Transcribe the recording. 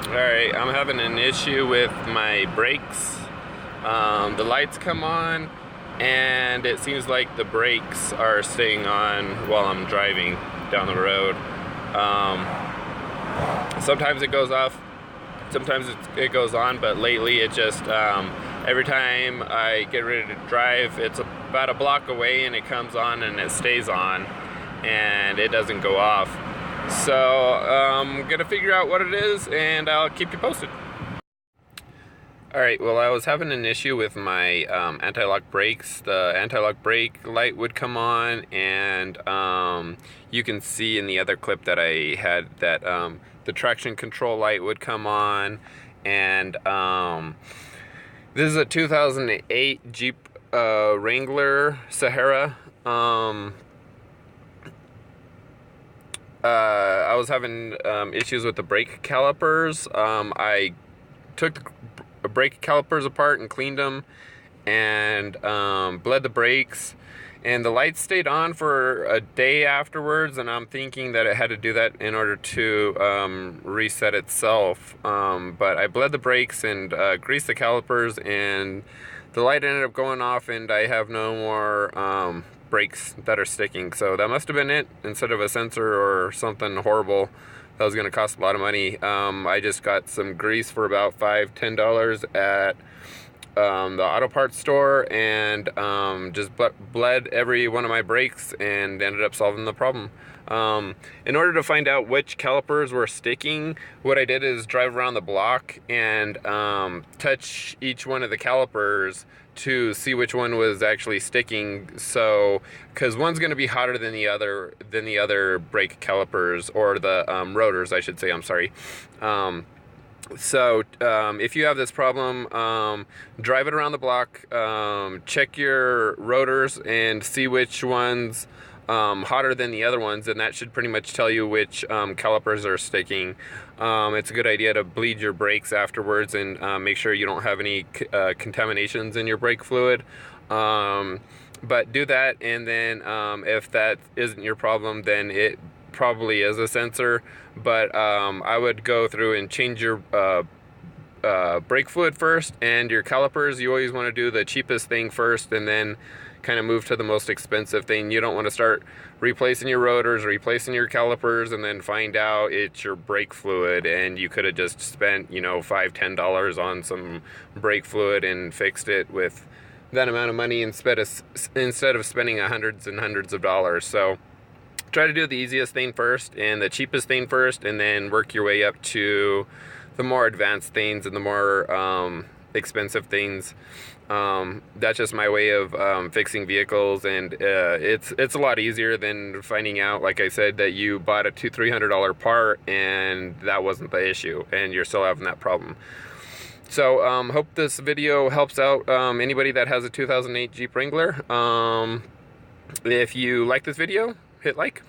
Alright, I'm having an issue with my brakes. The lights come on and it seems like the brakes are staying on while I'm driving down the road. Sometimes it goes off, sometimes it goes on, but lately it just, every time I get ready to drive, it's about a block away and it comes on and it stays on and it doesn't go off. So I'm gonna figure out what it is and I'll keep you posted. Alright, well, I was having an issue with my anti-lock brakes. The anti-lock brake light would come on, and you can see in the other clip that I had that the traction control light would come on. And this is a 2008 Jeep Wrangler Sahara. I was having issues with the brake calipers. I took the brake calipers apart and cleaned them and bled the brakes, and the lights stayed on for a day afterwards, and I'm thinking that it had to do that in order to reset itself. But I bled the brakes and greased the calipers, and the light ended up going off, and I have no more brakes that are sticking. So that must have been it, instead of a sensor or something horrible that was going to cost a lot of money. I just got some grease for about $5–10 at the auto parts store, and just bled every one of my brakes and ended up solving the problem. In order to find out which calipers were sticking, what I did is drive around the block and touch each one of the calipers to see which one was actually sticking. So, because one's going to be hotter than the other brake calipers, or the rotors, I should say. I'm sorry. So if you have this problem, drive it around the block, check your rotors and see which one's hotter than the other ones, and that should pretty much tell you which calipers are sticking. It's a good idea to bleed your brakes afterwards and make sure you don't have any contaminations in your brake fluid. But do that, and then if that isn't your problem, then it probably is a sensor. But I would go through and change your brake fluid first, and your calipers. You always want to do the cheapest thing first and then kind of move to the most expensive thing. You don't want to start replacing your rotors, replacing your calipers, and then find out it's your brake fluid, and you could have just spent, you know, $5–10 on some brake fluid and fixed it with that amount of money instead of spending hundreds and hundreds of dollars. So try to do the easiest thing first and the cheapest thing first, and then work your way up to the more advanced things and the more expensive things. That's just my way of fixing vehicles, and it's a lot easier than finding out, like I said, that you bought a $200–300 part and that wasn't the issue and you're still having that problem. So hope this video helps out anybody that has a 2008 Jeep Wrangler. If you like this video, hit like.